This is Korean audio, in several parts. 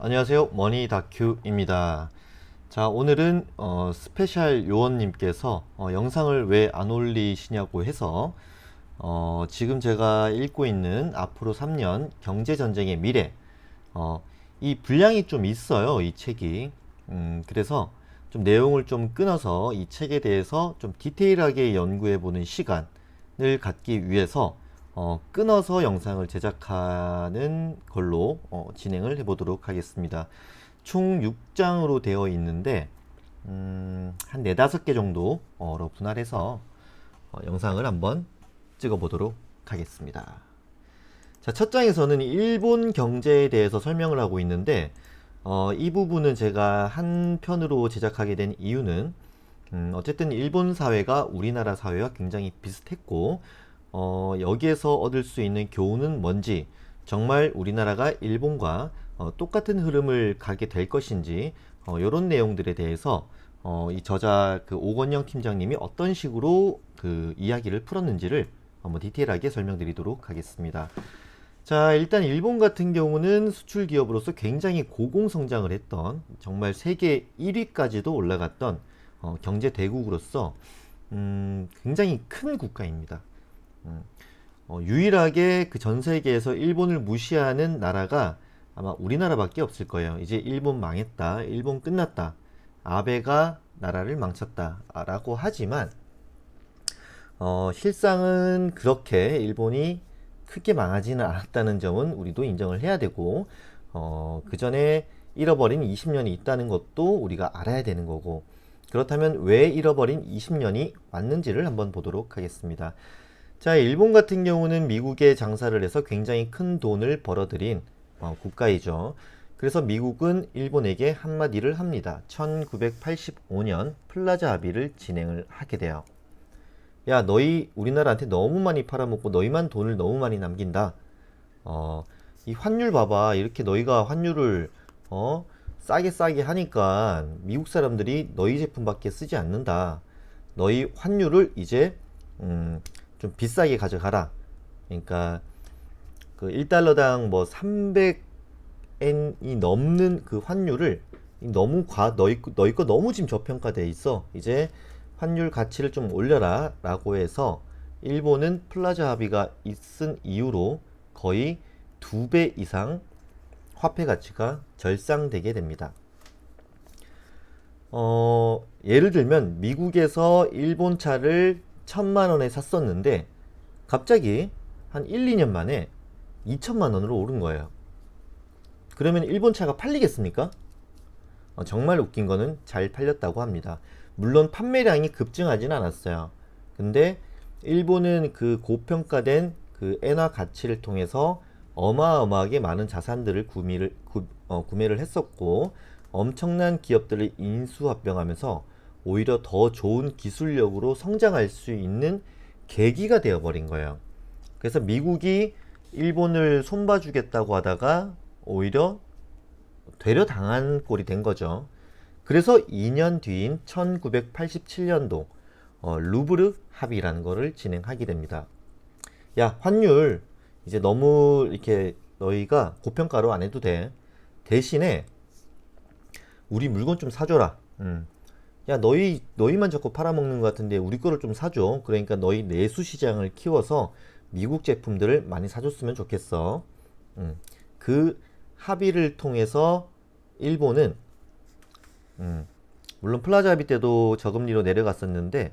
안녕하세요. 머니다큐입니다. 자, 오늘은 스페셜 요원님께서 영상을 왜 안 올리시냐고 해서 지금 제가 읽고 있는 앞으로 3년 경제전쟁의 미래, 이 분량이 좀 있어요. 이 책이. 그래서 좀 내용을 좀 끊어서 이 책에 대해서 좀 디테일하게 연구해보는 시간을 갖기 위해서 끊어서 영상을 제작하는 걸로 진행을 해보도록 하겠습니다. 총 6장으로 되어 있는데 한 4, 5개 정도로 분할해서 영상을 한번 찍어보도록 하겠습니다. 자, 첫 장에서는 일본 경제에 대해서 설명을 하고 있는데 이 부분은 제가 한 편으로 제작하게 된 이유는 어쨌든 일본 사회가 우리나라 사회와 굉장히 비슷했고 여기에서 얻을 수 있는 교훈은 뭔지, 정말 우리나라가 일본과 똑같은 흐름을 가게 될 것인지, 이런 내용들에 대해서 이 저자 그 오건영 팀장님이 어떤 식으로 그 이야기를 풀었는지를 한번 디테일하게 설명드리도록 하겠습니다. 자, 일단 일본 같은 경우는 수출 기업으로서 굉장히 고공성장을 했던, 정말 세계 1위까지도 올라갔던 경제 대국으로서 굉장히 큰 국가입니다. 유일하게 그 전 세계에서 일본을 무시하는 나라가 아마 우리나라밖에 없을 거예요. 이제 일본 망했다, 일본 끝났다, 아베가 나라를 망쳤다 라고 하지만 실상은 그렇게 일본이 크게 망하지는 않았다는 점은 우리도 인정을 해야 되고, 그 전에 잃어버린 20년이 있다는 것도 우리가 알아야 되는 거고, 그렇다면 왜 잃어버린 20년이 왔는지를 한번 보도록 하겠습니다. 자, 일본 같은 경우는 미국에 장사를 해서 굉장히 큰 돈을 벌어들인 국가이죠. 그래서 미국은 일본에게 한마디를 합니다. 1985년 플라자 합의를 진행을 하게 돼요. 야, 너희 우리나라한테 너무 많이 팔아먹고 너희만 돈을 너무 많이 남긴다. 이 환율 봐봐. 이렇게 너희가 환율을 싸게 하니까 미국 사람들이 너희 제품밖에 쓰지 않는다. 너희 환율을 이제 좀 비싸게 가져가라. 그러니까 그 1달러당 뭐 300엔이 넘는 그 환율을 너희 거 너무 지금 저평가돼 있어. 이제 환율 가치를 좀 올려라 라고 해서 일본은 플라자 합의가 있은 이후로 거의 2배 이상 화폐 가치가 절상되게 됩니다. 예를 들면 미국에서 일본 차를 1000만 원에 샀었는데 갑자기 한 1, 2년 만에 2천만 원으로 오른 거예요. 그러면 일본 차가 팔리겠습니까? 정말 웃긴 거는 잘 팔렸다고 합니다. 물론 판매량이 급증하진 않았어요. 근데 일본은 그 고평가된 그 엔화 가치를 통해서 어마어마하게 많은 자산들을 구매를 했었고, 엄청난 기업들을 인수합병하면서 오히려 더 좋은 기술력으로 성장할 수 있는 계기가 되어버린 거예요. 그래서 미국이 일본을 손봐주겠다고 하다가 오히려 되려 당한 꼴이 된 거죠. 그래서 2년 뒤인 1987년도 루브르 합의라는 거를 진행하게 됩니다. 야, 환율 이제 너무 이렇게 너희가 고평가로 안 해도 돼. 대신에 우리 물건 좀 사줘라. 야, 너희만 자꾸 팔아먹는 것 같은데 우리 거를 좀 사줘. 그러니까 너희 내수 시장을 키워서 미국 제품들을 많이 사줬으면 좋겠어. 그 합의를 통해서 일본은 물론 플라자 합의 때도 저금리로 내려갔었는데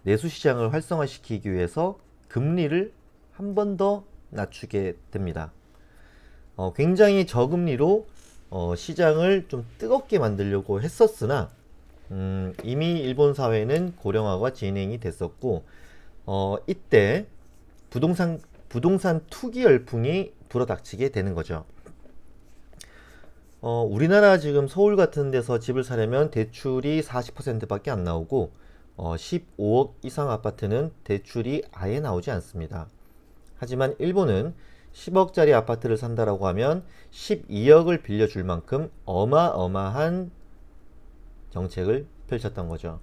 내수 시장을 활성화시키기 위해서 금리를 한 번 더 낮추게 됩니다. 굉장히 저금리로 시장을 좀 뜨겁게 만들려고 했었으나 이미 일본 사회는 고령화가 진행이 됐었고, 이때 부동산 투기 열풍이 불어닥치게 되는 거죠. 우리나라 지금 서울 같은 데서 집을 사려면 대출이 40%밖에 안 나오고 15억 이상 아파트는 대출이 아예 나오지 않습니다. 하지만 일본은 10억짜리 아파트를 산다라고 하면 12억을 빌려줄 만큼 어마어마한 정책을 펼쳤던 거죠.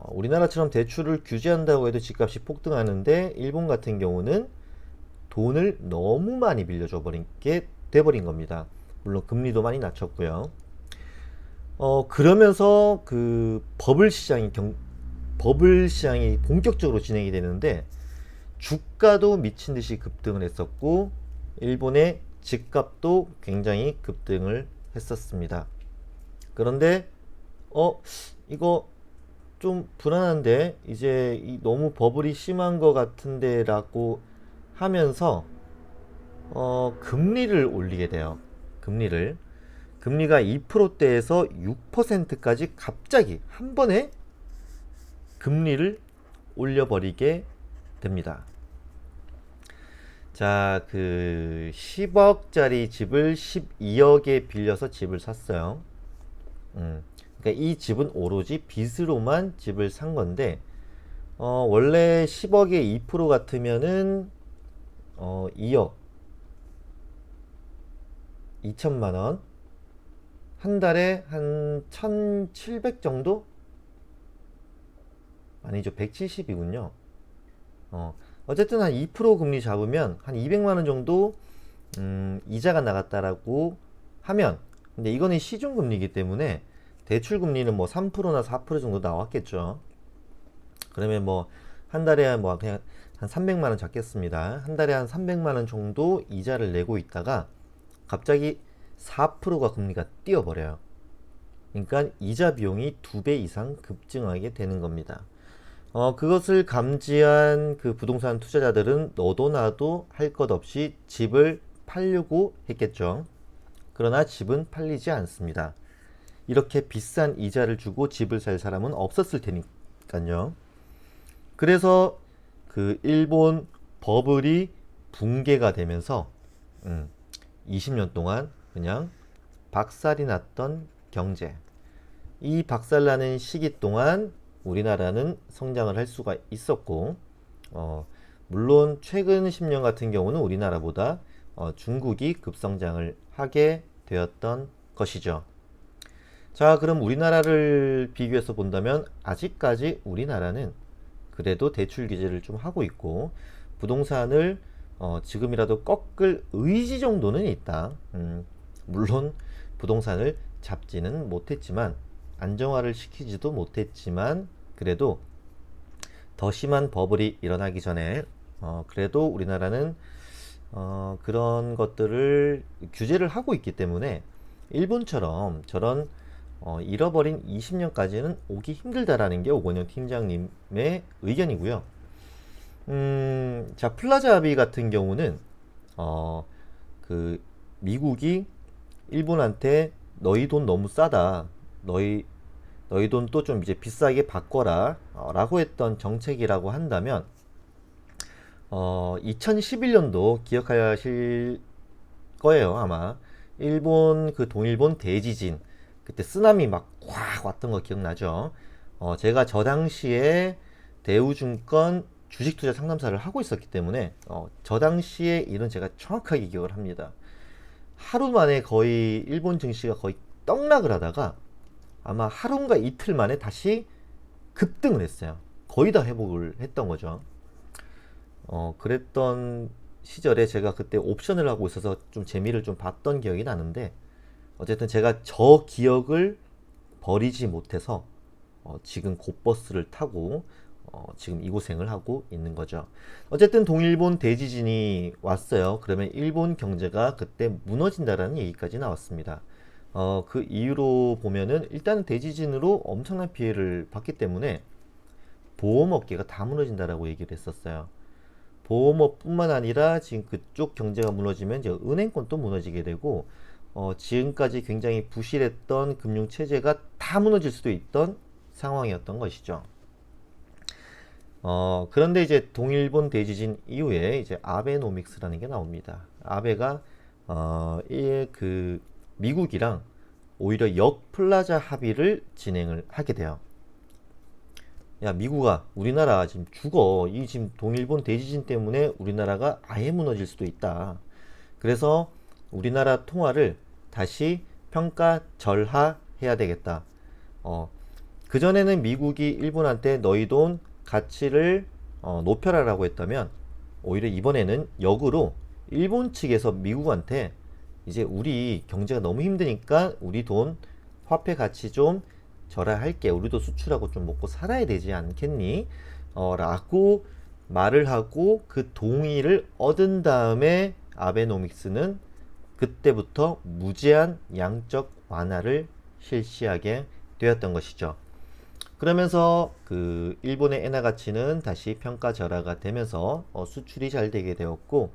우리나라처럼 대출을 규제한다고 해도 집값이 폭등하는데 일본 같은 경우는 돈을 너무 많이 빌려줘 버린 게 돼버린 겁니다. 물론 금리도 많이 낮췄고요. 그러면서 그 버블 시장이 본격적으로 진행이 되는데 주가도 미친 듯이 급등을 했었고 일본의 집값도 굉장히 급등을 했었습니다. 그런데 이거 좀 불안한데 이제 너무 버블이 심한 것 같은데 라고 하면서 금리를 올리게 돼요. 금리가 2%대에서 6%까지 갑자기 한 번에 금리를 올려버리게 됩니다. 자, 그 10억짜리 집을 12억에 빌려서 집을 샀어요. 그러니까 이 집은 오로지 빚으로만 집을 산 건데, 원래 10억에 2% 같으면은 2억 2천만 원, 한 달에 한 1,700 정도? 아니죠, 170이군요. 어쨌든 한 2% 금리 잡으면 한 200만 원 정도 이자가 나갔다라고 하면, 근데 이거는 시중 금리이기 때문에 대출 금리는 뭐 3%나 4% 정도 나왔겠죠. 그러면 뭐 한 달에 뭐 그냥 한 300만 원 잡겠습니다. 한 달에 한 300만 원 정도 이자를 내고 있다가 갑자기 4%가 금리가 뛰어버려요. 그러니까 이자 비용이 2배 이상 급증하게 되는 겁니다. 그것을 감지한 그 부동산 투자자들은 너도 나도 할 것 없이 집을 팔려고 했겠죠. 그러나 집은 팔리지 않습니다. 이렇게 비싼 이자를 주고 집을 살 사람은 없었을 테니까요. 그래서 그 일본 버블이 붕괴가 되면서 20년 동안 그냥 박살이 났던 경제. 이 박살나는 시기 동안 우리나라는 성장을 할 수가 있었고, 물론 최근 10년 같은 경우는 우리나라보다 중국이 급성장을 하게 되었던 것이죠. 자, 그럼 우리나라를 비교해서 본다면 아직까지 우리나라는 그래도 대출 규제를 좀 하고 있고 부동산을 지금이라도 꺾을 의지 정도는 있다. 물론 부동산을 잡지는 못했지만 안정화를 시키지도 못했지만 그래도 더 심한 버블이 일어나기 전에 그래도 우리나라는 그런 것들을 규제를 하고 있기 때문에 일본처럼 저런 잃어버린 20년까지는 오기 힘들다라는 게 오건영 팀장님의 의견이고요. 자, 플라자 합의 같은 경우는 그 미국이 일본한테 너희 돈 너무 싸다. 너희 돈 또 좀 이제 비싸게 바꿔라. 라고 했던 정책이라고 한다면 2011년도 기억하실 거예요, 아마. 일본 그 동일본 대지진 그때 쓰나미 막 확 왔던 거 기억나죠? 제가 저 당시에 대우증권 주식투자 상담사를 하고 있었기 때문에 저 당시에 일은 제가 정확하게 기억을 합니다. 하루 만에 거의 일본 증시가 거의 떡락을 하다가 아마 하루인가 이틀 만에 다시 급등을 했어요. 거의 다 회복을 했던 거죠. 그랬던 시절에 제가 그때 옵션을 하고 있어서 좀 재미를 좀 봤던 기억이 나는데 어쨌든 제가 저 기억을 버리지 못해서 지금 곧버스를 타고 지금 이 고생을 하고 있는 거죠. 어쨌든 동일본 대지진이 왔어요. 그러면 일본 경제가 그때 무너진다라는 얘기까지 나왔습니다. 그 이유로 보면은 일단 대지진으로 엄청난 피해를 봤기 때문에 보험업계가 다 무너진다라고 얘기를 했었어요. 보험업뿐만 아니라 지금 그쪽 경제가 무너지면 이제 은행권도 무너지게 되고 지금까지 굉장히 부실했던 금융체제가 다 무너질 수도 있던 상황이었던 것이죠. 그런데 이제 동일본 대지진 이후에 이제 아베노믹스라는 게 나옵니다. 아베가 그 미국이랑 오히려 역플라자 합의를 진행을 하게 돼요. 야, 미국아, 우리나라 지금 죽어. 이 지금 동일본 대지진 때문에 우리나라가 아예 무너질 수도 있다. 그래서 우리나라 통화를 다시 평가 절하해야 되겠다. 그전에는 미국이 일본한테 너희 돈 가치를 높여라라고 했다면 오히려 이번에는 역으로 일본 측에서 미국한테 이제 우리 경제가 너무 힘드니까 우리 돈 화폐 가치 좀 절하할게. 우리도 수출하고 좀 먹고 살아야 되지 않겠니? 라고 말을 하고 그 동의를 얻은 다음에 아베노믹스는 그때부터 무제한 양적 완화를 실시하게 되었던 것이죠. 그러면서 그 일본의 엔화 가치는 다시 평가절하가 되면서 수출이 잘 되게 되었고,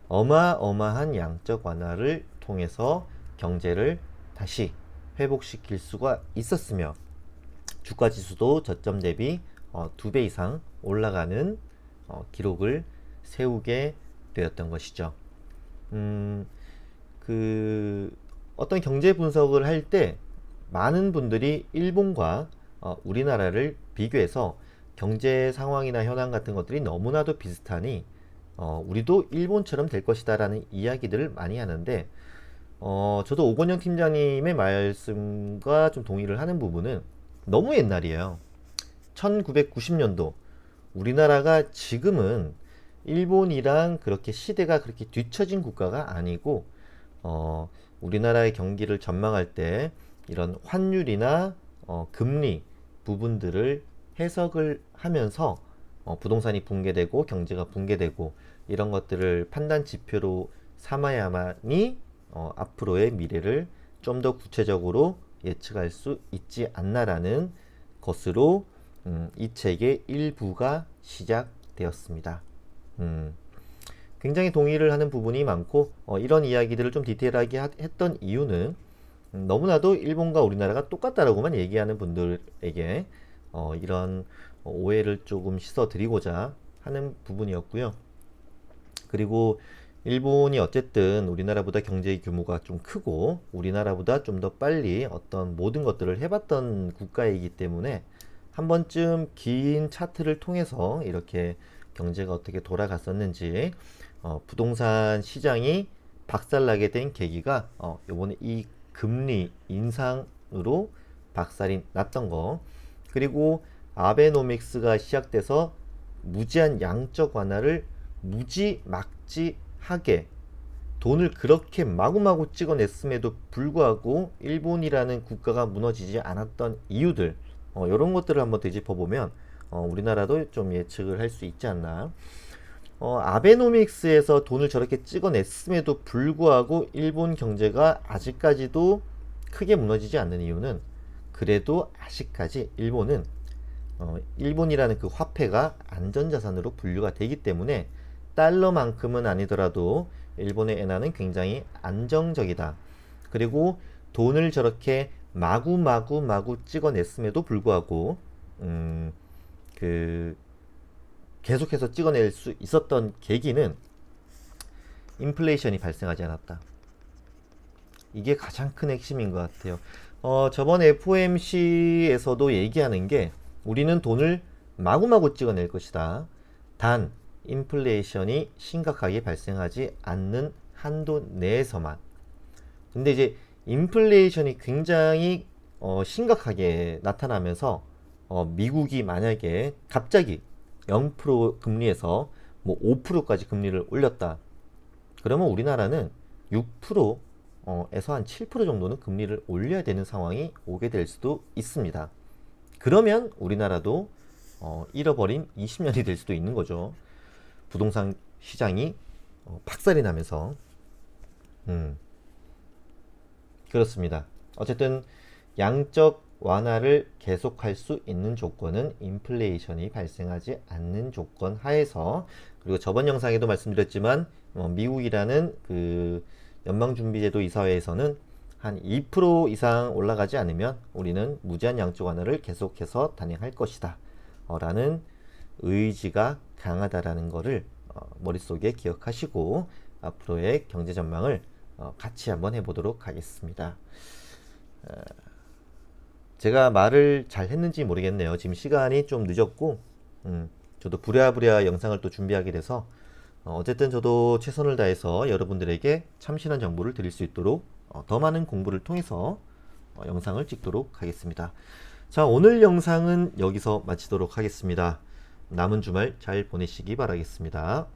어마어마한 양적 완화를 통해서 경제를 다시 회복시킬 수가 있었으며, 주가 지수도 저점 대비 2배 이상 올라가는 기록을 세우게 되었던 것이죠. 그 어떤 경제 분석을 할 때 많은 분들이 일본과 우리나라를 비교해서 경제 상황이나 현황 같은 것들이 너무나도 비슷하니 우리도 일본처럼 될 것이다 라는 이야기들을 많이 하는데, 저도 오건영 팀장님의 말씀과 좀 동의를 하는 부분은 너무 옛날이에요. 1990년도 우리나라가 지금은 일본이랑 그렇게 시대가 그렇게 뒤처진 국가가 아니고, 우리나라의 경기를 전망할 때 이런 환율이나 금리 부분들을 해석을 하면서 부동산이 붕괴되고 경제가 붕괴되고 이런 것들을 판단 지표로 삼아야만이 앞으로의 미래를 좀 더 구체적으로 예측할 수 있지 않나라는 것으로 이 책의 일부가 시작되었습니다. 굉장히 동의를 하는 부분이 많고, 이런 이야기들을 좀 디테일하게 했던 이유는 너무나도 일본과 우리나라가 똑같다라고만 얘기하는 분들에게 이런 오해를 조금 씻어드리고자 하는 부분이었고요. 그리고 일본이 어쨌든 우리나라보다 경제 규모가 좀 크고 우리나라보다 좀 더 빨리 어떤 모든 것들을 해봤던 국가이기 때문에 한 번쯤 긴 차트를 통해서 이렇게 경제가 어떻게 돌아갔었는지, 부동산 시장이 박살나게 된 계기가 요번에 이 금리 인상으로 박살이 났던 거, 그리고 아베노믹스가 시작돼서 무제한 양적 완화를 무지막지하게 돈을 그렇게 마구마구 찍어냈음에도 불구하고 일본이라는 국가가 무너지지 않았던 이유들, 이런 것들을 한번 되짚어보면 우리나라도 좀 예측을 할 수 있지 않나. 아베노믹스에서 돈을 저렇게 찍어냈음에도 불구하고 일본 경제가 아직까지도 크게 무너지지 않는 이유는, 그래도 아직까지 일본은 일본이라는 그 화폐가 안전자산으로 분류가 되기 때문에 달러만큼은 아니더라도 일본의 엔화는 굉장히 안정적이다. 그리고 돈을 저렇게 마구 찍어냈음에도 불구하고 계속해서 찍어낼 수 있었던 계기는 인플레이션이 발생하지 않았다. 이게 가장 큰 핵심인 것 같아요. 저번 FOMC에서도 얘기하는 게, 우리는 돈을 마구마구 찍어낼 것이다. 단 인플레이션이 심각하게 발생하지 않는 한도 내에서만. 근데 이제 인플레이션이 굉장히 심각하게 나타나면서 미국이 만약에 갑자기 0% 금리에서 뭐 5%까지 금리를 올렸다. 그러면 우리나라는 6%에서 한 7% 정도는 금리를 올려야 되는 상황이 오게 될 수도 있습니다. 그러면 우리나라도 잃어버린 20년이 될 수도 있는 거죠. 부동산 시장이 박살이 나면서. 그렇습니다. 어쨌든 양적 완화를 계속할 수 있는 조건은 인플레이션이 발생하지 않는 조건 하에서, 그리고 저번 영상에도 말씀드렸지만 미국이라는 그 연방준비제도 이사회에서는 한 2% 이상 올라가지 않으면 우리는 무제한 양적 완화를 계속해서 단행할 것이다 라는 의지가 강하다라는 것을 머릿속에 기억하시고 앞으로의 경제 전망을 같이 한번 해보도록 하겠습니다. 제가 말을 잘 했는지 모르겠네요. 지금 시간이 좀 늦었고, 저도 부랴부랴 영상을 또 준비하게 돼서 어쨌든 저도 최선을 다해서 여러분들에게 참신한 정보를 드릴 수 있도록 더 많은 공부를 통해서 영상을 찍도록 하겠습니다. 자, 오늘 영상은 여기서 마치도록 하겠습니다. 남은 주말 잘 보내시기 바라겠습니다.